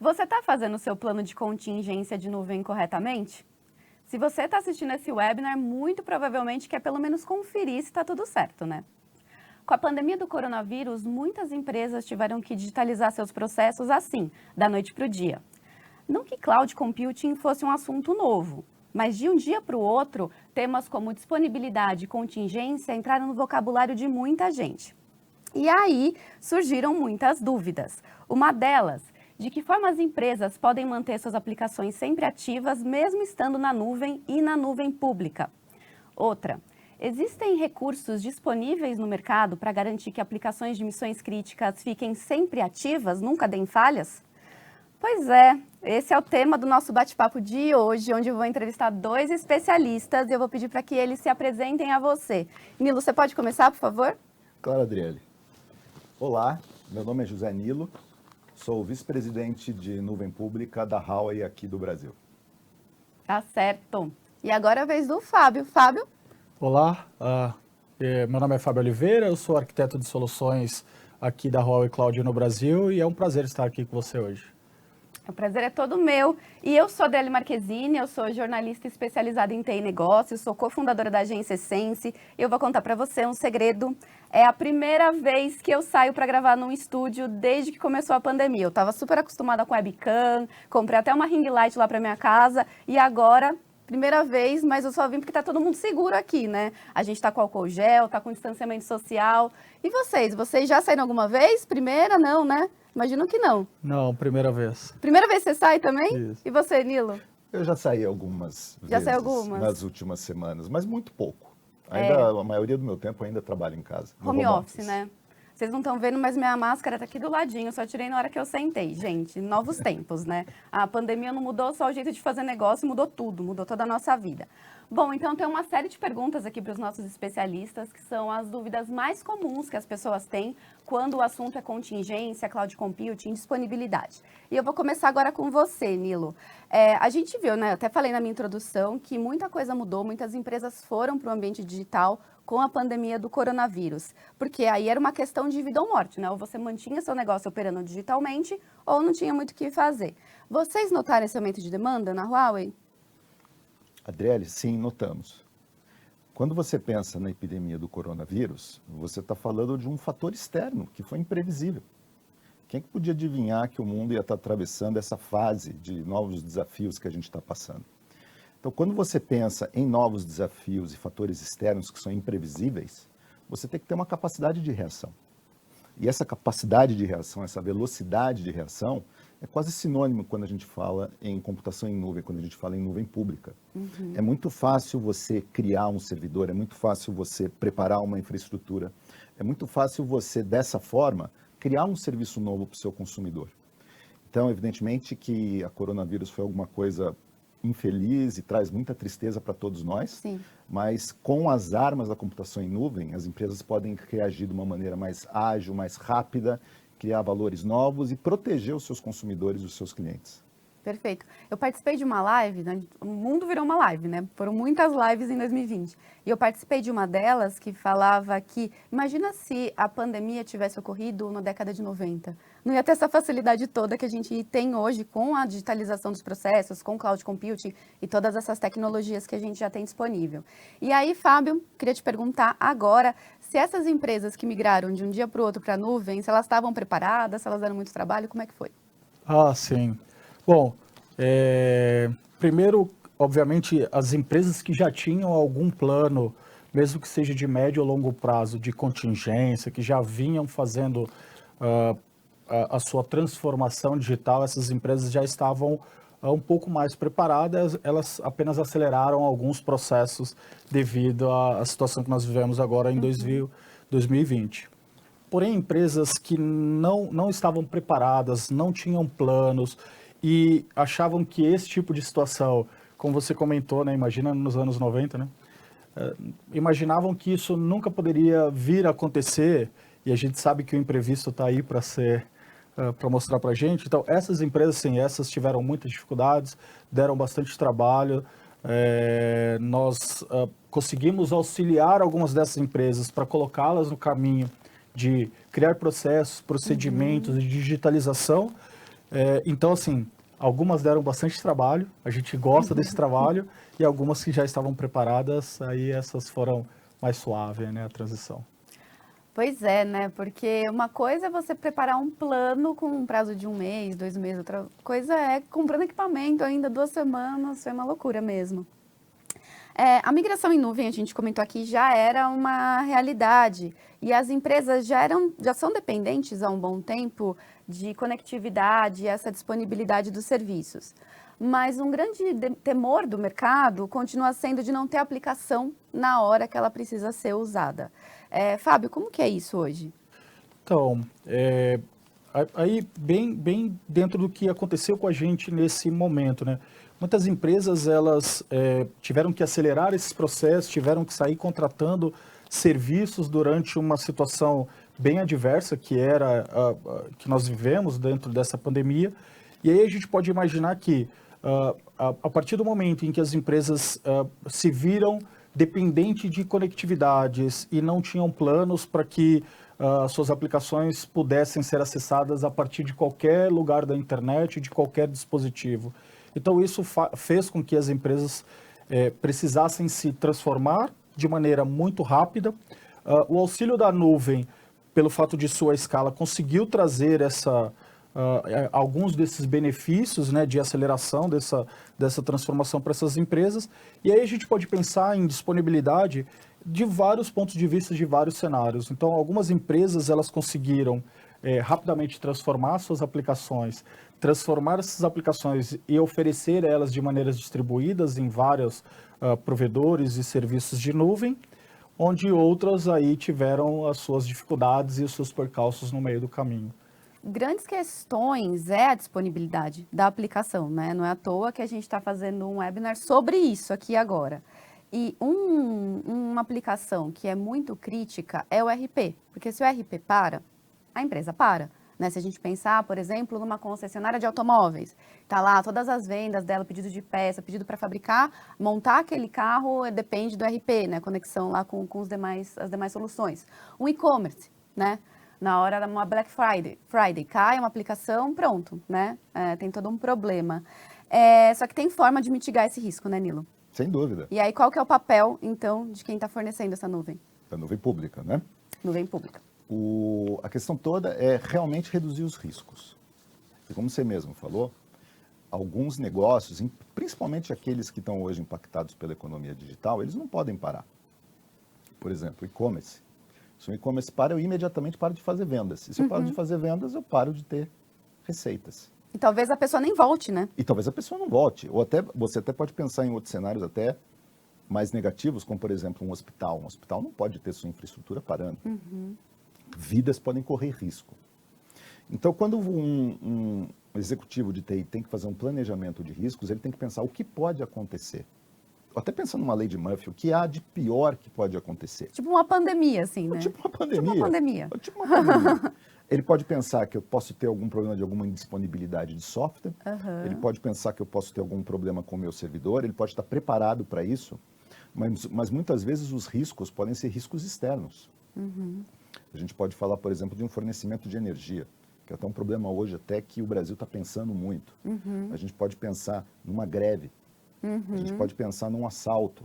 Você está fazendo o seu plano de contingência de nuvem corretamente? Se você está assistindo esse webinar, muito provavelmente quer pelo menos conferir se está tudo certo, né? Com a pandemia do coronavírus, muitas empresas tiveram que digitalizar seus processos assim, da noite para o dia. Não que cloud computing fosse um assunto novo, mas de um dia para o outro, temas como disponibilidade e contingência entraram no vocabulário de muita gente. E aí surgiram muitas dúvidas. Uma delas, de que forma as empresas podem manter suas aplicações sempre ativas, mesmo estando na nuvem e na nuvem pública. Outra, existem recursos disponíveis no mercado para garantir que aplicações de missões críticas fiquem sempre ativas, nunca deem falhas? Pois é, esse é o tema do nosso bate-papo de hoje, onde eu vou entrevistar 2 especialistas e eu vou pedir para que eles se apresentem a você. Nilo, você pode começar, por favor? Claro, Adriele. Olá, meu nome é José Nilo, sou o vice-presidente de nuvem pública da Huawei aqui do Brasil. Tá certo. E agora é a vez do Fábio. Fábio? Olá, meu nome é Fábio Oliveira, eu sou arquiteto de soluções aqui da Huawei Cloud no Brasil e é um prazer estar aqui com você hoje. O prazer é todo meu. E eu sou Adriele Marquezine, eu sou jornalista especializada em TI Negócios, sou cofundadora da agência Essence. E eu vou contar para você um segredo. É a primeira vez que eu saio para gravar num estúdio desde que começou a pandemia. Eu estava super acostumada com webcam, comprei até uma ring light lá para minha casa e agora, primeira vez, mas eu só vim porque está todo mundo seguro aqui, né? A gente está com álcool gel, está com distanciamento social. E vocês? Vocês já saíram alguma vez? Primeira? Não, né? Imagino que não. Não, primeira vez. Primeira vez que você sai também? Isso. E você, Nilo? Eu já saí algumas Já vezes saiu algumas? nas últimas semanas, mas muito pouco. Ainda, a maioria do meu tempo ainda trabalho em casa. no Home office, né? Vocês não estão vendo, mas minha máscara tá aqui do ladinho. Eu só tirei na hora que eu sentei. Gente, novos tempos, né? A pandemia não mudou só o jeito de fazer negócio, mudou tudo, mudou toda a nossa vida. Bom, então tem uma série de perguntas aqui para os nossos especialistas, que são as dúvidas mais comuns que as pessoas têm quando o assunto é contingência, cloud computing, disponibilidade. E eu vou começar agora com você, Nilo. A gente viu, né? Eu até falei na minha introdução que muita coisa mudou, muitas empresas foram para o ambiente digital com a pandemia do coronavírus, porque aí era uma questão de vida ou morte, né? Ou você mantinha seu negócio operando digitalmente ou não tinha muito o que fazer. Vocês notaram esse aumento de demanda na Huawei? Adriele, sim, notamos. Quando você pensa na epidemia do coronavírus, você está falando de um fator externo que foi imprevisível. Quem que podia adivinhar que o mundo ia estar atravessando essa fase de novos desafios que a gente está passando? Então, quando você pensa em novos desafios e fatores externos que são imprevisíveis, você tem que ter uma capacidade de reação. E essa capacidade de reação, essa velocidade de reação, é quase sinônimo quando a gente fala em computação em nuvem, quando a gente fala em nuvem pública. É muito fácil você criar um servidor, é muito fácil você preparar uma infraestrutura, é muito fácil você, dessa forma, criar um serviço novo para o seu consumidor. Então, evidentemente que a coronavírus foi alguma coisa infeliz e traz muita tristeza para todos nós, Sim. mas com as armas da computação em nuvem, as empresas podem reagir de uma maneira mais ágil, mais rápida, criar valores novos e proteger os seus consumidores e os seus clientes. Perfeito. Eu participei de uma live, né? O mundo virou uma live, né? Foram muitas lives em 2020. E eu participei de uma delas que falava que, imagina se a pandemia tivesse ocorrido na década de 90. Não ia ter essa facilidade toda que a gente tem hoje com a digitalização dos processos, com o cloud computing e todas essas tecnologias que a gente já tem disponível. E aí, Fábio, queria te perguntar agora se essas empresas que migraram de um dia para o outro para a nuvem, se elas estavam preparadas, se elas deram muito trabalho, como é que foi? Ah, sim. Bom, primeiro, obviamente, as empresas que já tinham algum plano, mesmo que seja de médio ou longo prazo, de contingência, que já vinham fazendo a sua transformação digital, essas empresas já estavam um pouco mais preparadas, elas apenas aceleraram alguns processos devido à situação que nós vivemos agora em 2020. Porém, empresas que não estavam preparadas, não tinham planos e achavam que esse tipo de situação, como você comentou, né, imagina nos anos 90, né, imaginavam que isso nunca poderia vir a acontecer, e a gente sabe que o imprevisto está aí para mostrar para a gente. Então, essas empresas, sim, essas tiveram muitas dificuldades, deram bastante trabalho. Nós conseguimos auxiliar algumas dessas empresas para colocá-las no caminho de criar processos, procedimentos de digitalização, Então, assim, algumas deram bastante trabalho, a gente gosta desse trabalho, e algumas que já estavam preparadas, aí essas foram mais suaves, né, a transição. Pois é, né? Porque uma coisa é você preparar um plano com um prazo de 1 mês, 2 meses, outra coisa é comprando equipamento ainda 2 semanas, foi uma loucura mesmo. A migração em nuvem, a gente comentou aqui, já era uma realidade e as empresas já são dependentes há um bom tempo de conectividade e essa disponibilidade dos serviços. Mas um grande temor do mercado continua sendo de não ter aplicação na hora que ela precisa ser usada. Fábio, como que é isso hoje? Então, aí bem dentro do que aconteceu com a gente nesse momento, né? Muitas empresas, elas tiveram que acelerar esses processos, tiveram que sair contratando serviços durante uma situação bem adversa, que era que nós vivemos dentro dessa pandemia. E aí a gente pode imaginar que, a partir do momento em que as empresas se viram dependentes de conectividades e não tinham planos para que suas aplicações pudessem ser acessadas a partir de qualquer lugar da internet, de qualquer dispositivo. Então, isso fez com que as empresas precisassem se transformar de maneira muito rápida. O auxílio da nuvem, pelo fato de sua escala, conseguiu trazer alguns desses benefícios, né, de aceleração dessa transformação para essas empresas. E aí a gente pode pensar em disponibilidade de vários pontos de vista, de vários cenários. Então, algumas empresas, elas conseguiram rapidamente transformar suas aplicações, transformar essas aplicações e oferecer elas de maneiras distribuídas em vários provedores e serviços de nuvem, onde outras aí tiveram as suas dificuldades e os seus percalços no meio do caminho. Grandes questões é a disponibilidade da aplicação, né? Não é à toa que a gente está fazendo um webinar sobre isso aqui agora. E uma aplicação que é muito crítica é o RP, porque se o RP para, a empresa para. Né? Se a gente pensar, por exemplo, numa concessionária de automóveis, está lá todas as vendas dela, pedido de peça, pedido para fabricar, montar aquele carro depende do RP, né? Conexão lá com as demais soluções. Um e-commerce, né? Na hora de uma Black Friday, cai uma aplicação, pronto, né? Tem todo um problema. Só que tem forma de mitigar esse risco, né, Nilo? Sem dúvida. E aí, qual que é o papel, então, de quem está fornecendo essa nuvem? Da nuvem pública, né? Nuvem pública. A questão toda é realmente reduzir os riscos. E como você mesmo falou, alguns negócios, principalmente aqueles que estão hoje impactados pela economia digital, eles não podem parar. Por exemplo, e-commerce. Se o e-commerce para, eu imediatamente paro de fazer vendas. E se eu paro de fazer vendas, eu paro de ter receitas. E talvez a pessoa nem volte, né? E talvez a pessoa não volte. Ou você até pode pensar em outros cenários até mais negativos, como, por exemplo, um hospital. Um hospital não pode ter sua infraestrutura parando. Vidas podem correr risco. Então, quando um executivo de TI tem que fazer um planejamento de riscos, ele tem que pensar o que pode acontecer. Até pensando numa lei de Murphy, o que há de pior que pode acontecer. Tipo uma pandemia, assim, né? Tipo uma pandemia. Tipo uma pandemia. Tipo uma pandemia. Ele pode pensar que eu posso ter algum problema de alguma indisponibilidade de software. Ele pode pensar que eu posso ter algum problema com o meu servidor. Ele pode estar preparado para isso. Mas muitas vezes os riscos podem ser riscos externos. A gente pode falar, por exemplo, de um fornecimento de energia, que é até um problema hoje até que o Brasil está pensando muito. A gente pode pensar numa greve. A gente pode pensar num assalto.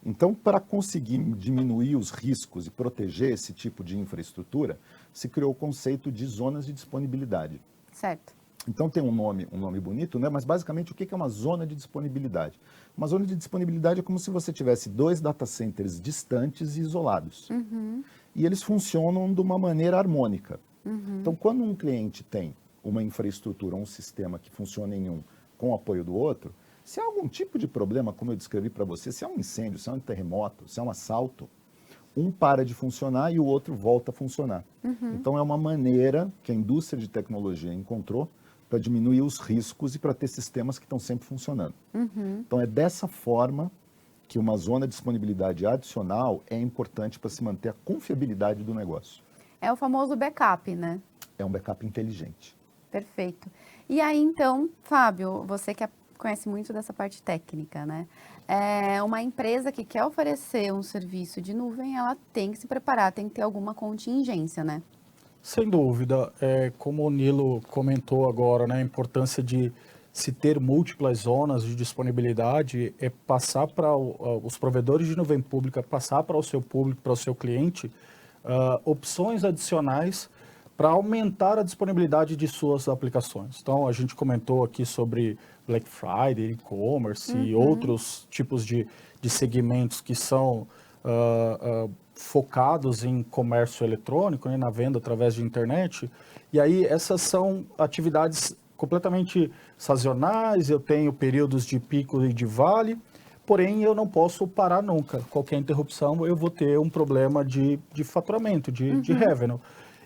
Então, para conseguir diminuir os riscos e proteger esse tipo de infraestrutura, se criou o conceito de zonas de disponibilidade. Certo. Então, tem um nome bonito, né? Mas basicamente o que é uma zona de disponibilidade? Uma zona de disponibilidade é como se você tivesse 2 data centers distantes e isolados. E eles funcionam de uma maneira harmônica. Então, quando um cliente tem uma infraestrutura, um sistema que funciona em um com o apoio do outro, se há algum tipo de problema, como eu descrevi para você, se há um incêndio, se há um terremoto, se há um assalto, um para de funcionar e o outro volta a funcionar. Então, é uma maneira que a indústria de tecnologia encontrou para diminuir os riscos e para ter sistemas que estão sempre funcionando. Então, é dessa forma que uma zona de disponibilidade adicional é importante para se manter a confiabilidade do negócio. É o famoso backup, né? É um backup inteligente. Perfeito. E aí, então, Fábio, você que conhece muito dessa parte técnica, né? Uma empresa que quer oferecer um serviço de nuvem, ela tem que se preparar, tem que ter alguma contingência, né? Sem dúvida. Como o Nilo comentou agora, né, a importância de se ter múltiplas zonas de disponibilidade é passar para os provedores de nuvem pública, passar para o seu público, para o seu cliente, opções adicionais para aumentar a disponibilidade de suas aplicações. Então, a gente comentou aqui sobre Black Friday, e-commerce e outros tipos de segmentos que são focados em comércio eletrônico, né, na venda através de internet. E aí, essas são atividades completamente sazonais, eu tenho períodos de pico e de vale, porém eu não posso parar nunca. Qualquer interrupção eu vou ter um problema de faturamento, de revenue.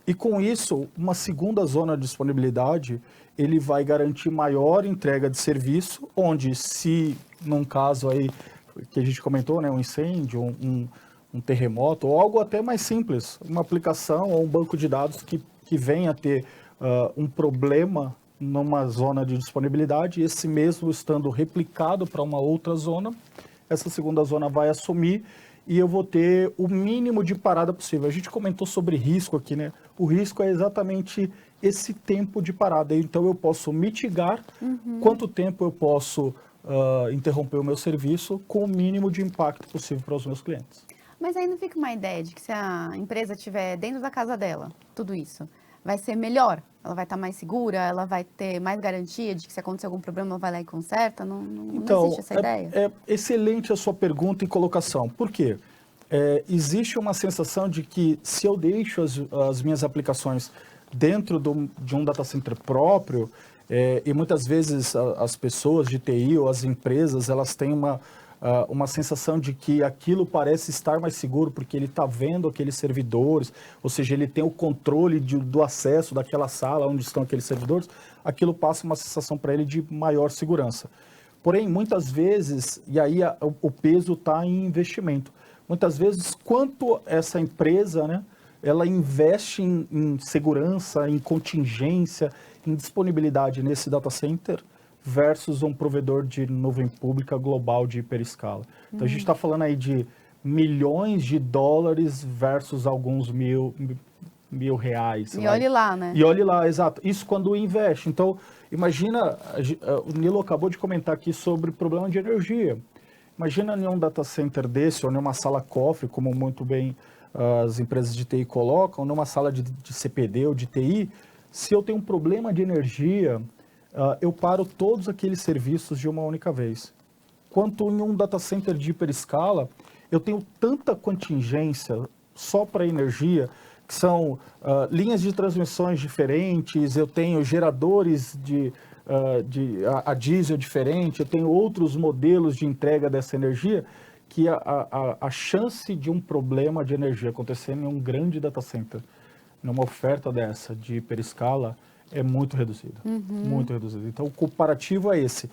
E com isso, uma segunda zona de disponibilidade, ele vai garantir maior entrega de serviço, onde se, num caso aí que a gente comentou, né, um incêndio, um terremoto, ou algo até mais simples, uma aplicação ou um banco de dados que venha a ter um problema numa zona de disponibilidade, esse mesmo estando replicado para uma outra zona, essa segunda zona vai assumir e eu vou ter o mínimo de parada possível. A gente comentou sobre risco aqui, né? O risco é exatamente esse tempo de parada. Então, eu posso mitigar quanto tempo eu posso interromper o meu serviço com o mínimo de impacto possível para os meus clientes. Mas aí não fica uma ideia de que se a empresa estiver dentro da casa dela, tudo isso, vai ser melhor? Ela vai estar mais segura? Ela vai ter mais garantia de que se acontecer algum problema, ela vai lá e conserta? Não existe essa ideia? É excelente a sua pergunta e colocação. Por quê? Existe uma sensação de que se eu deixo as minhas aplicações dentro de um data center próprio, e muitas vezes as pessoas de TI ou as empresas, elas têm uma sensação de que aquilo parece estar mais seguro porque ele está vendo aqueles servidores, ou seja, ele tem o controle do acesso daquela sala onde estão aqueles servidores, aquilo passa uma sensação para ele de maior segurança. Porém, muitas vezes, e aí o peso está em investimento, muitas vezes quanto essa empresa, né, ela investe em segurança, em contingência, em disponibilidade nesse data center, versus um provedor de nuvem pública global de hiperescala. Então, a gente está falando aí de milhões de dólares versus alguns mil reais. E olhe lá, né? E olhe lá, exato. Isso quando investe. Então, imagina, o Nilo acabou de comentar aqui sobre problema de energia. Imagina em um data center desse, ou em uma sala cofre, como muito bem as empresas de TI colocam, numa sala de CPD ou de TI, se eu tenho um problema de energia, eu paro todos aqueles serviços de uma única vez. Quanto em um data center de hiperescala, eu tenho tanta contingência só para energia, que são linhas de transmissões diferentes, eu tenho geradores a diesel diferente, eu tenho outros modelos de entrega dessa energia, que a chance de um problema de energia acontecendo em um grande data center, numa oferta dessa de hiperescala, é muito reduzida, muito reduzida. Então, o comparativo é esse.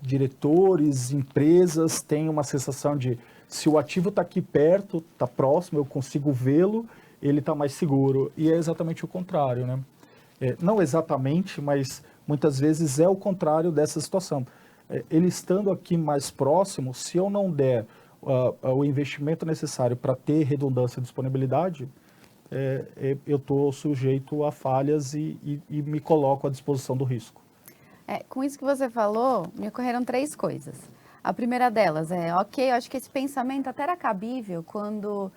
Diretores, empresas têm uma sensação de, se o ativo está aqui perto, está próximo, eu consigo vê-lo, ele está mais seguro. E é exatamente o contrário, né? Não exatamente, mas muitas vezes é o contrário dessa situação. Ele estando aqui mais próximo, se eu não der o investimento necessário para ter redundância e disponibilidade, eu estou sujeito a falhas e me coloco à disposição do risco. Com isso que você falou, me ocorreram 3 coisas. A primeira delas eu acho que esse pensamento até era cabível quando...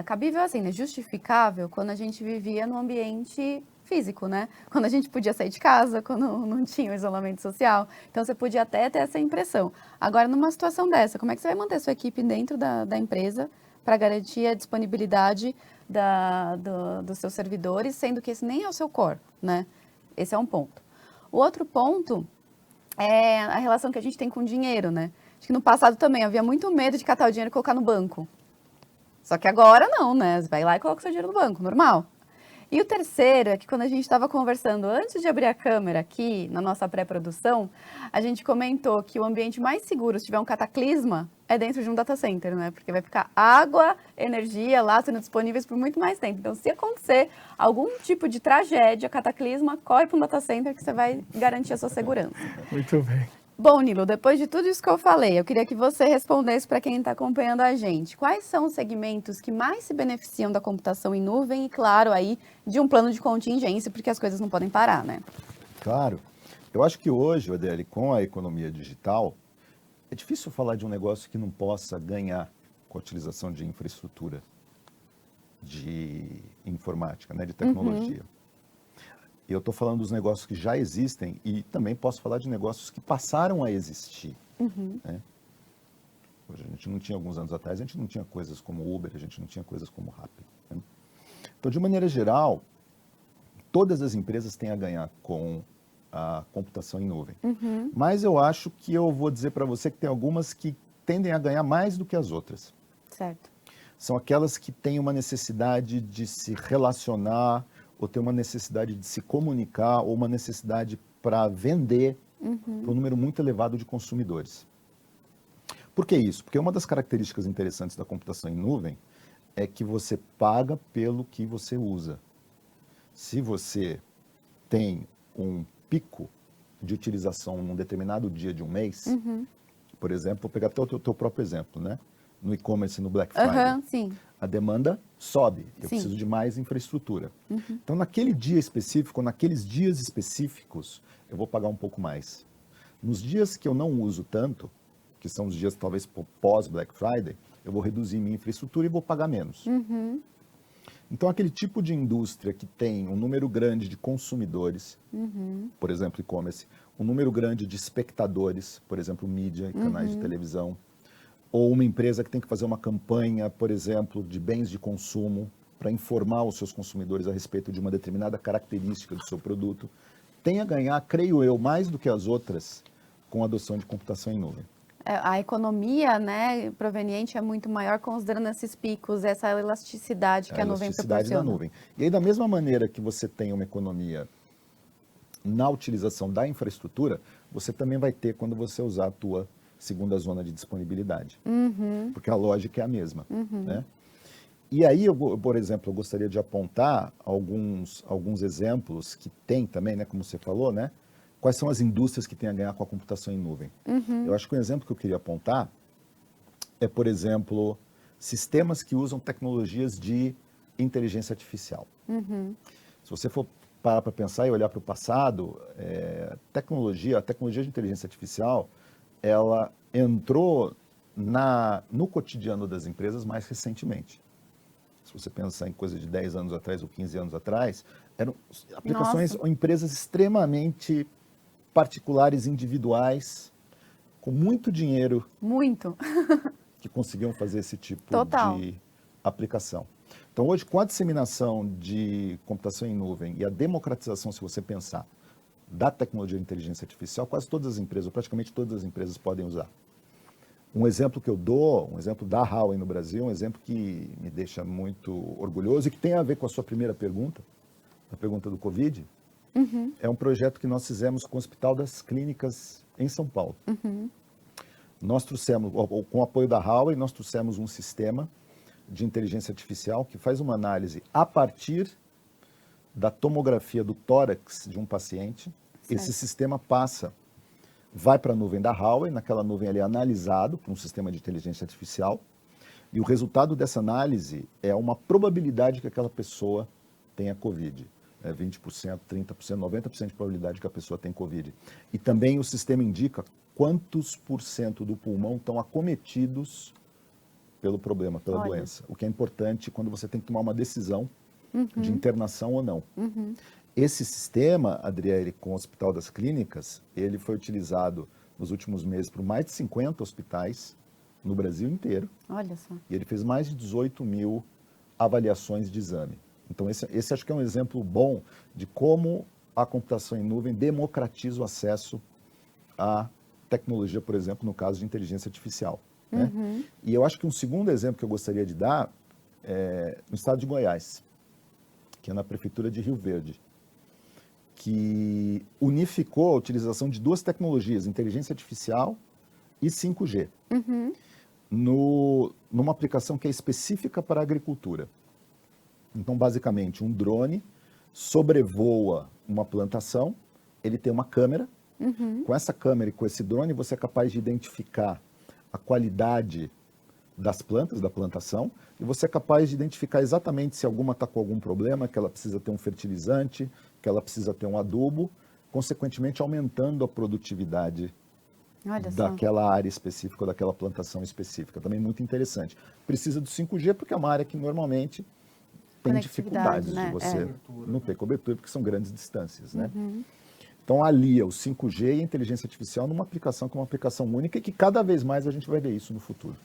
cabível assim, né? Justificável quando a gente vivia no ambiente físico, né? Quando a gente podia sair de casa, quando não tinha o isolamento social. Então, você podia até ter essa impressão. Agora, numa situação dessa, como é que você vai manter sua equipe dentro da empresa para garantir a disponibilidade dos seus servidores, sendo que esse nem é o seu core, né? Esse é um ponto. O outro ponto é a relação que a gente tem com o dinheiro, né? Acho que no passado também havia muito medo de catar o dinheiro e colocar no banco. Só que agora não, né? Você vai lá e coloca o seu dinheiro no banco, normal. E o terceiro é que quando a gente estava conversando antes de abrir a câmera aqui, na nossa pré-produção, a gente comentou que o ambiente mais seguro, se tiver um cataclisma, é dentro de um data center, né? Porque vai ficar água, energia lá sendo disponíveis por muito mais tempo. Então, se acontecer algum tipo de tragédia, cataclisma, corre para um data center que você vai garantir a sua segurança. Muito bem. Bom, Nilo, depois de tudo isso que eu falei, eu queria que você respondesse para quem está acompanhando a gente. Quais são os segmentos que mais se beneficiam da computação em nuvem e, claro, aí de um plano de contingência, porque as coisas não podem parar, né? Claro. Eu acho que hoje, Adele, com a economia digital, é difícil falar de um negócio que não possa ganhar com a utilização de infraestrutura, de informática, né, de tecnologia. E eu estou falando dos negócios que já existem e também posso falar de negócios que passaram a existir. Né? Hoje a gente não tinha, alguns anos atrás, a gente não tinha coisas como Uber, a gente não tinha coisas como Rappi. Né? Então, de maneira geral, todas as empresas têm a ganhar com a computação em nuvem. Mas eu acho que eu vou dizer para você que tem algumas que tendem a ganhar mais do que as outras. Certo. São aquelas que têm uma necessidade de se relacionar, ou ter uma necessidade de se comunicar, ou uma necessidade para vender para um número muito elevado de consumidores. Por que isso? Porque uma das características interessantes da computação em nuvem é que você paga pelo que você usa. Se você tem um pico de utilização num determinado dia de um mês, por exemplo, vou pegar até o teu próprio exemplo, né? No e-commerce, no Black Friday, Sim. a demanda sobe, eu Sim. preciso de mais infraestrutura. Então, naquele dia específico, naqueles dias específicos, eu vou pagar um pouco mais. Nos dias que eu não uso tanto, que são os dias talvez pós-Black Friday, eu vou reduzir minha infraestrutura e vou pagar menos. Então, aquele tipo de indústria que tem um número grande de consumidores, por exemplo, e-commerce, um número grande de espectadores, por exemplo, mídia e canais de televisão, ou uma empresa que tem que fazer uma campanha, por exemplo, de bens de consumo, para informar os seus consumidores a respeito de uma determinada característica do seu produto, tem a ganhar, creio eu, mais do que as outras com a adoção de computação em nuvem. A economia, né, proveniente é muito maior considerando esses picos, essa elasticidade que a nuvem elasticidade proporciona. da nuvem. E aí, da mesma maneira que você tem uma economia na utilização da infraestrutura, você também vai ter quando você usar a tua segunda zona de disponibilidade. Porque a lógica é a mesma. Né? E aí, por exemplo, eu gostaria de apontar alguns exemplos que tem também, né, como você falou, né? Quais são as indústrias que têm a ganhar com a computação em nuvem? Eu acho que um exemplo que eu queria apontar é, por exemplo, sistemas que usam tecnologias de inteligência artificial. Se você for parar para pensar e olhar para o passado, a tecnologia de inteligência artificial, ela entrou no cotidiano das empresas mais recentemente. Se você pensar em coisa de 10 anos atrás ou 15 anos atrás, eram aplicações ou empresas extremamente particulares, individuais, com muito dinheiro. Muito. Que conseguiam fazer esse tipo Total. de aplicação. Então, hoje, com a disseminação de computação em nuvem e a democratização, se você pensar, da tecnologia de inteligência artificial, quase todas as empresas, ou praticamente todas as empresas podem usar. Um exemplo que eu dou, um exemplo da Huawei no Brasil, um exemplo que me deixa muito orgulhoso e que tem a ver com a sua primeira pergunta, a pergunta do Covid, é um projeto que nós fizemos com o Hospital das Clínicas em São Paulo. Nós trouxemos, com o apoio da Huawei, nós trouxemos um sistema de inteligência artificial que faz uma análise a partir da tomografia do tórax de um paciente. Certo. Esse sistema vai para a nuvem da Huawei, naquela nuvem ali é analisado por um sistema de inteligência artificial, e o resultado dessa análise é uma probabilidade que aquela pessoa tenha Covid. 20%, 30%, 90% de probabilidade que a pessoa tenha Covid. E também o sistema indica quantos por cento do pulmão estão acometidos pelo problema, pela doença. O que é importante quando você tem que tomar uma decisão de internação ou não. Esse sistema, Adriele, com o Hospital das Clínicas, ele foi utilizado nos últimos meses por mais de 50 hospitais no Brasil inteiro. Olha só. E ele fez mais de 18 mil avaliações de exame. Então, esse acho que é um exemplo bom de como a computação em nuvem democratiza o acesso à tecnologia, por exemplo, no caso de inteligência artificial. Né? E eu acho que um segundo exemplo que eu gostaria de dar é no estado de Goiás, que é na prefeitura de Rio Verde, que unificou a utilização de duas tecnologias, inteligência artificial e 5G, numa aplicação que é específica para a agricultura. Então, basicamente, um drone sobrevoa uma plantação, ele tem uma câmera Com essa câmera e com esse drone, você é capaz de identificar a qualidade das plantas, da plantação, e você é capaz de identificar exatamente se alguma está com algum problema, que ela precisa ter um fertilizante, que ela precisa ter um adubo, consequentemente aumentando a produtividade Olha só. daquela área específica, ou daquela plantação específica. Também muito interessante. Precisa do 5G porque é uma área que normalmente tem Conectividade, dificuldades né? de você É. não ter cobertura, porque são grandes distâncias, né? Então alia o 5G e a inteligência artificial numa aplicação que é uma aplicação única e que cada vez mais a gente vai ver isso no futuro.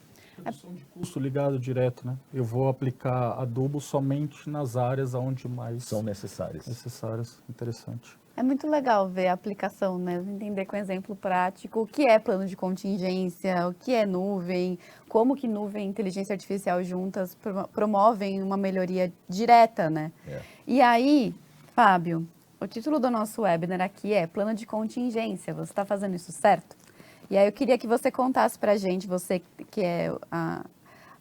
Redução de custo ligado direto, né? Eu vou aplicar adubo somente nas áreas onde mais São necessárias. necessárias. Interessante. É muito legal ver a aplicação, né? Entender com exemplo prático o que é plano de contingência, o que é nuvem, como que nuvem e inteligência artificial juntas promovem uma melhoria direta, né? É. E aí, Fábio, o título do nosso webinar aqui é Plano de Contingência. Você está fazendo isso certo? E aí eu queria que você contasse para a gente, você que é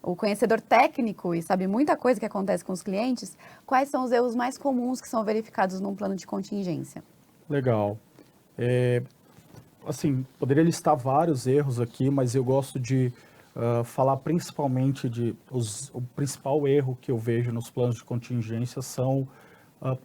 o conhecedor técnico e sabe muita coisa que acontece com os clientes, quais são os erros mais comuns que são verificados num plano de contingência? Legal. Assim, poderia listar vários erros aqui, mas eu gosto de falar principalmente o principal erro que eu vejo nos planos de contingência são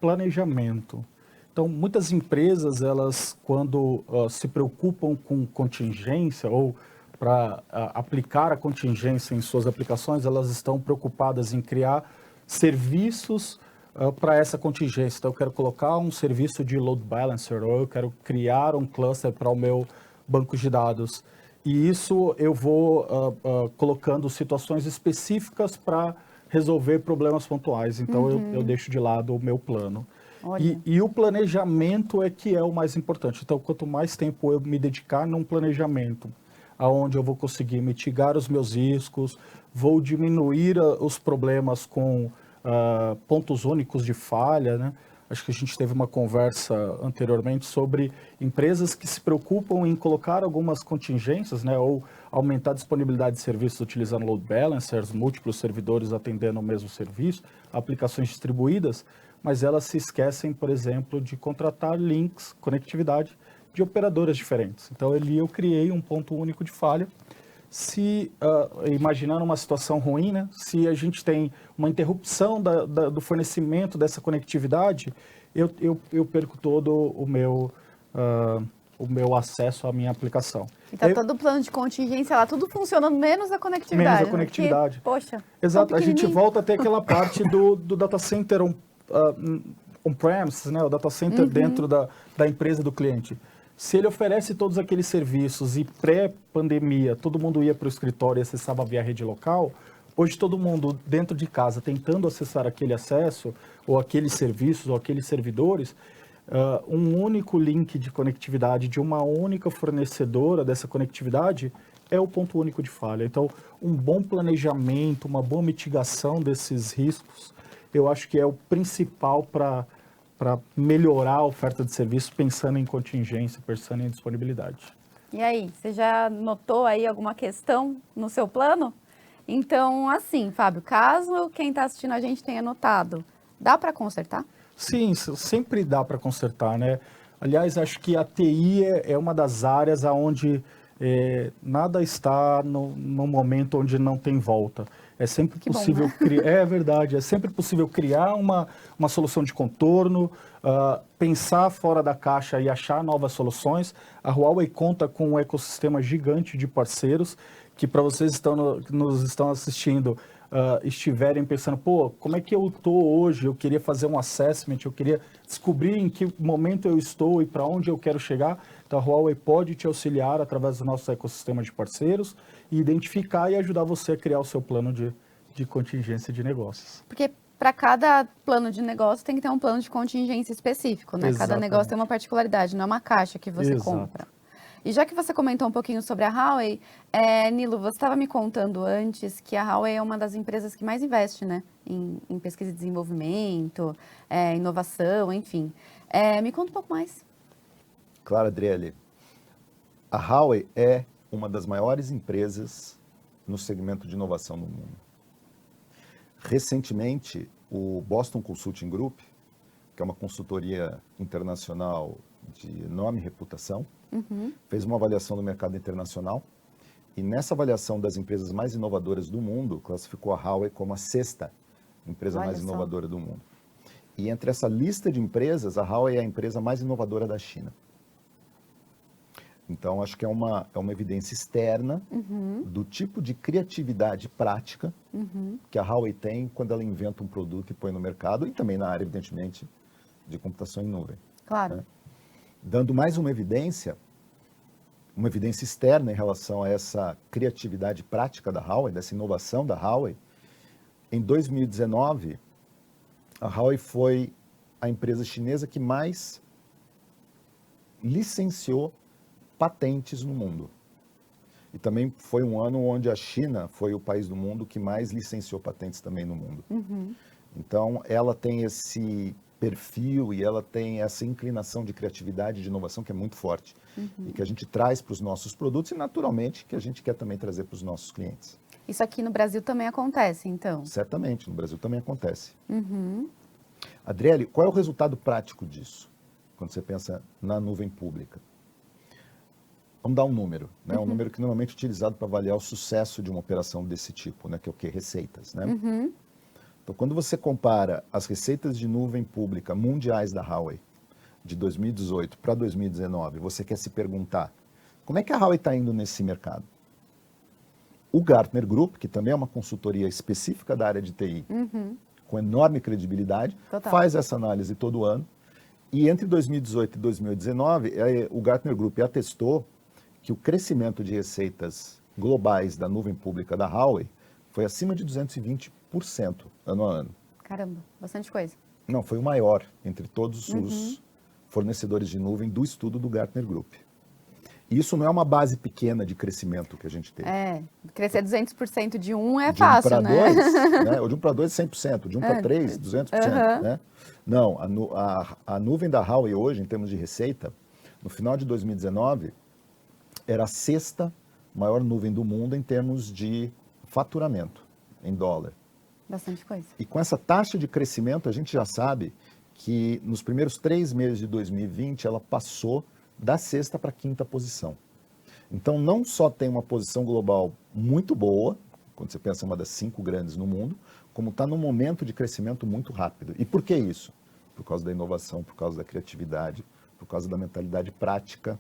planejamento. Então, muitas empresas, elas, quando se preocupam com contingência ou para aplicar a contingência em suas aplicações, elas estão preocupadas em criar serviços para essa contingência. Então, eu quero colocar um serviço de load balancer ou eu quero criar um cluster para o meu banco de dados. E isso eu vou colocando situações específicas para resolver problemas pontuais. Então, eu deixo de lado o meu plano. E o planejamento é que é o mais importante. Então, quanto mais tempo eu me dedicar num planejamento, aonde eu vou conseguir mitigar os meus riscos, vou diminuir os problemas com pontos únicos de falha, né? Acho que a gente teve uma conversa anteriormente sobre empresas que se preocupam em colocar algumas contingências, né? Ou aumentar a disponibilidade de serviços utilizando load balancers, múltiplos servidores atendendo o mesmo serviço, aplicações distribuídas, mas elas se esquecem, por exemplo, de contratar links, conectividade de operadoras diferentes. Então, ali eu criei um ponto único de falha. Imaginando uma situação ruim, né? Se a gente tem uma interrupção do fornecimento dessa conectividade, eu perco todo o meu acesso à minha aplicação. E tá todo o plano de contingência lá, tudo funcionando, menos a conectividade. Menos a conectividade. Porque, poxa, exato, a gente volta até aquela parte do data center on-premises, né? O data center dentro da empresa do cliente. Se ele oferece todos aqueles serviços e pré-pandemia todo mundo ia para o escritório e acessava via rede local, hoje todo mundo dentro de casa tentando acessar aquele acesso, ou aqueles serviços, ou aqueles servidores, um único link de conectividade de uma única fornecedora dessa conectividade é o ponto único de falha. Então, um bom planejamento, uma boa mitigação desses riscos, eu acho que é o principal para melhorar a oferta de serviço, pensando em contingência, pensando em disponibilidade. E aí, você já notou aí alguma questão no seu plano? Então, assim, Fábio, caso quem está assistindo a gente tenha notado, dá para consertar? Sim, sempre dá para consertar, né? Aliás, acho que a TI é uma das áreas onde nada está no momento onde não tem volta. É sempre possível criar. É verdade, é sempre possível criar uma solução de contorno, pensar fora da caixa e achar novas soluções. A Huawei conta com um ecossistema gigante de parceiros que, para vocês que nos estão assistindo, estiverem pensando, pô, como é que eu estou hoje? Eu queria fazer um assessment, eu queria descobrir em que momento eu estou e para onde eu quero chegar. Então, a Huawei pode te auxiliar através do nosso ecossistema de parceiros e identificar e ajudar você a criar o seu plano de contingência de negócios. Porque para cada plano de negócio tem que ter um plano de contingência específico, né? Exatamente. Cada negócio tem uma particularidade, não é uma caixa que você Exato. compra. E já que você comentou um pouquinho sobre a Huawei, Nilo, você estava me contando antes que a Huawei é uma das empresas que mais investe, né, em pesquisa e desenvolvimento, inovação, enfim. Me conta um pouco mais. Claro, Adriele. A Huawei é uma das maiores empresas no segmento de inovação no mundo. Recentemente, o Boston Consulting Group, que é uma consultoria internacional de enorme reputação, fez uma avaliação do mercado internacional e nessa avaliação das empresas mais inovadoras do mundo, classificou a Huawei como a 6ª empresa Olha mais só. inovadora do mundo. E entre essa lista de empresas, a Huawei é a empresa mais inovadora da China. Então, acho que é uma evidência externa do tipo de criatividade prática que a Huawei tem quando ela inventa um produto e põe no mercado, e também na área, evidentemente, de computação em nuvem. Claro. Né? Dando mais uma evidência externa em relação a essa criatividade prática da Huawei, dessa inovação da Huawei. Em 2019, a Huawei foi a empresa chinesa que mais licenciou patentes no mundo. E também foi um ano onde a China foi o país do mundo que mais licenciou patentes também no mundo. Então, ela tem esse perfil e ela tem essa inclinação de criatividade e de inovação que é muito forte. E que a gente traz para os nossos produtos e, naturalmente, que a gente quer também trazer para os nossos clientes. Isso aqui no Brasil também acontece, então? Certamente, no Brasil também acontece. Adriele, qual é o resultado prático disso, quando você pensa na nuvem pública? Vamos dar um número, né? Um número que normalmente é utilizado para avaliar o sucesso de uma operação desse tipo, né? Que é o quê? Receitas, né? Então, quando você compara as receitas de nuvem pública mundiais da Huawei de 2018 para 2019, você quer se perguntar, como é que a Huawei está indo nesse mercado? O Gartner Group, que também é uma consultoria específica da área de TI, com enorme credibilidade, Total. faz essa análise todo ano. E entre 2018 e 2019, o Gartner Group atestou que o crescimento de receitas globais da nuvem pública da Huawei foi acima de 220% ano a ano. Caramba, bastante coisa. Não, foi o maior entre todos os fornecedores de nuvem do estudo do Gartner Group. E isso não é uma base pequena de crescimento que a gente teve. Crescer 200% de um é De fácil, 1 para né? 2, né? Ou de 1 para 2, 100%. De 1 para 3, 200%. Né? Não, a nuvem da Huawei hoje, em termos de receita, no final de 2019, era a 6ª maior nuvem do mundo em termos de faturamento, em dólar. Bastante coisa. E com essa taxa de crescimento, a gente já sabe que nos primeiros 3 meses de 2020, ela passou da 6ª para a 5ª posição. Então, não só tem uma posição global muito boa, quando você pensa em uma das 5 grandes no mundo, como está num momento de crescimento muito rápido. E por que isso? Por causa da inovação, por causa da criatividade, por causa da mentalidade prática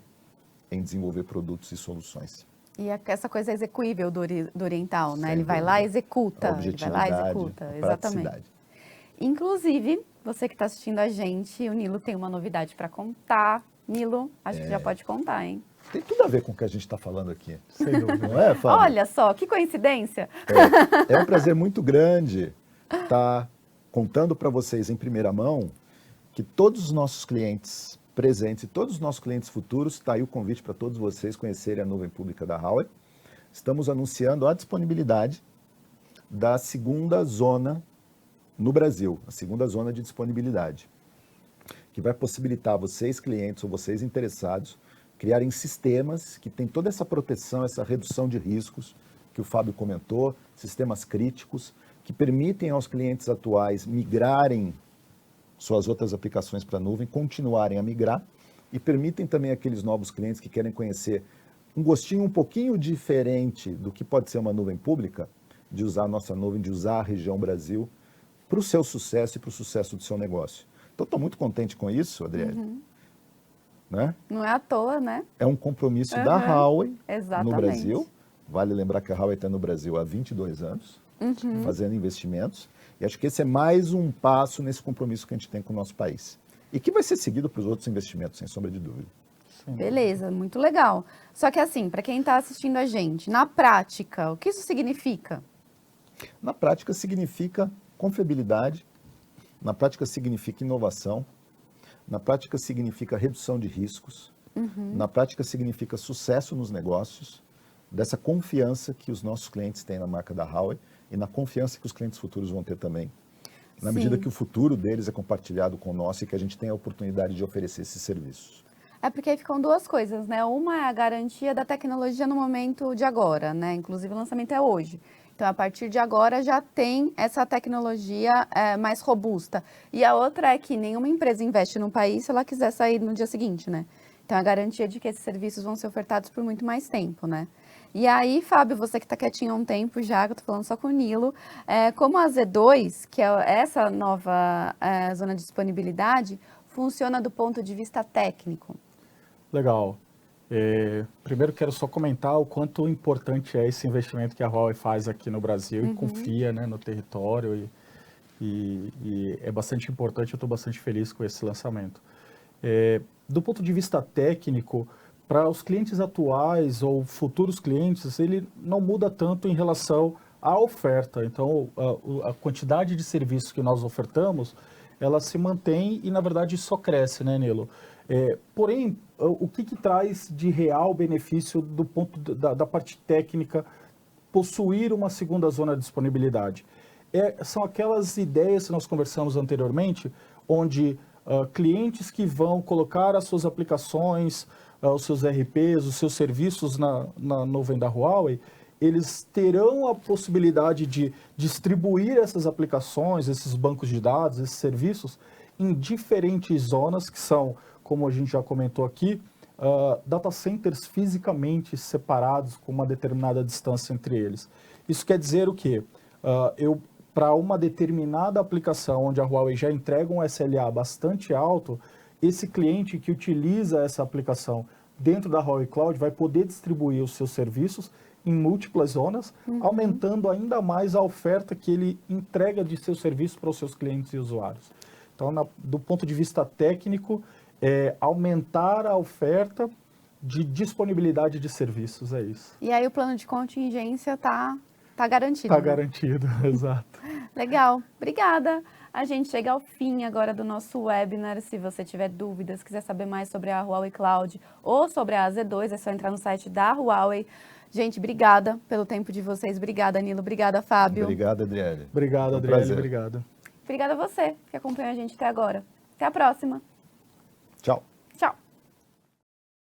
em desenvolver produtos e soluções. E essa coisa execuível do oriental, né? Sem Ele vai lá e dúvida. executa. A Ele vai lá e objetividade, executa. a Exatamente. praticidade. Inclusive, você que está assistindo a gente, o Nilo tem uma novidade para contar. Nilo, acho que já pode contar, hein? Tem tudo a ver com o que a gente está falando aqui. Sem dúvida. Não é, Fábio? Olha só, que coincidência. É um prazer muito grande estar contando para vocês em primeira mão que todos os nossos clientes presentes e todos os nossos clientes futuros, está aí o convite para todos vocês conhecerem a nuvem pública da Huawei. Estamos anunciando a disponibilidade da 2ª zona no Brasil, a 2ª zona de disponibilidade, que vai possibilitar vocês, clientes ou vocês interessados, criarem sistemas que têm toda essa proteção, essa redução de riscos que o Fábio comentou, sistemas críticos, que permitem aos clientes atuais migrarem suas outras aplicações para a nuvem, continuarem a migrar e permitem também àqueles novos clientes que querem conhecer um gostinho um pouquinho diferente do que pode ser uma nuvem pública, de usar a nossa nuvem, de usar a região Brasil para o seu sucesso e para o sucesso do seu negócio. Então, estou muito contente com isso, Adriele. Né? Não é à toa, né? É um compromisso da Huawei Exatamente. no Brasil. Vale lembrar que a Huawei está no Brasil há 22 anos, fazendo investimentos. E acho que esse é mais um passo nesse compromisso que a gente tem com o nosso país. E que vai ser seguido para os outros investimentos, sem sombra de dúvida. Beleza, muito legal. Só que assim, para quem está assistindo a gente, na prática, o que isso significa? Na prática, significa confiabilidade, na prática, significa inovação, na prática, significa redução de riscos, na prática, significa sucesso nos negócios, dessa confiança que os nossos clientes têm na marca da Huawei e na confiança que os clientes futuros vão ter também. Na medida que o futuro deles é compartilhado com o nosso e que a gente tem a oportunidade de oferecer esses serviços. É porque aí ficam duas coisas, né? Uma é a garantia da tecnologia no momento de agora, né? Inclusive o lançamento é hoje. Então, Então, a partir de agora, já tem essa tecnologia mais robusta. E a outra é que nenhuma empresa investe no país se ela quiser sair no dia seguinte, né? Então, a garantia de que esses serviços vão ser ofertados por muito mais tempo, né? E aí, Fábio, você que está quietinho há um tempo já, que eu estou falando só com o Nilo, como a Z2, que é essa nova zona de disponibilidade, funciona do ponto de vista técnico? Legal. Primeiro quero só comentar o quanto importante é esse investimento que a Huawei faz aqui no Brasil e confia, né, no território e é bastante importante, eu estou bastante feliz com esse lançamento. Do ponto de vista técnico, para os clientes atuais ou futuros clientes, ele não muda tanto em relação à oferta. Então, a quantidade de serviços que nós ofertamos, ela se mantém e, na verdade, só cresce, né, Nilo? Porém, o que traz de real benefício do ponto da parte técnica possuir uma segunda zona de disponibilidade? São aquelas ideias que nós conversamos anteriormente, onde clientes que vão colocar as suas aplicações, os seus RPs, os seus serviços na nuvem da Huawei, eles terão a possibilidade de distribuir essas aplicações, esses bancos de dados, esses serviços, em diferentes zonas, que são, como a gente já comentou aqui, data centers fisicamente separados com uma determinada distância entre eles. Isso quer dizer o quê? Para uma determinada aplicação onde a Huawei já entrega um SLA bastante alto, esse cliente que utiliza essa aplicação dentro da Huawei Cloud vai poder distribuir os seus serviços em múltiplas zonas, aumentando ainda mais a oferta que ele entrega de seus serviços para os seus clientes e usuários. Então, do ponto de vista técnico, aumentar a oferta de disponibilidade de serviços, é isso. E aí o plano de contingência está garantido. Está né? garantido, exato. Legal, obrigada. A gente chega ao fim agora do nosso webinar. Se você tiver dúvidas, quiser saber mais sobre a Huawei Cloud ou sobre a Z2, é só entrar no site da Huawei. Gente, obrigada pelo tempo de vocês. Obrigada, Nilo. Obrigada, Fábio. Obrigado, Adriele. Obrigado, Adriele. Obrigado. Obrigada a você que acompanhou a gente até agora. Até a próxima. Tchau.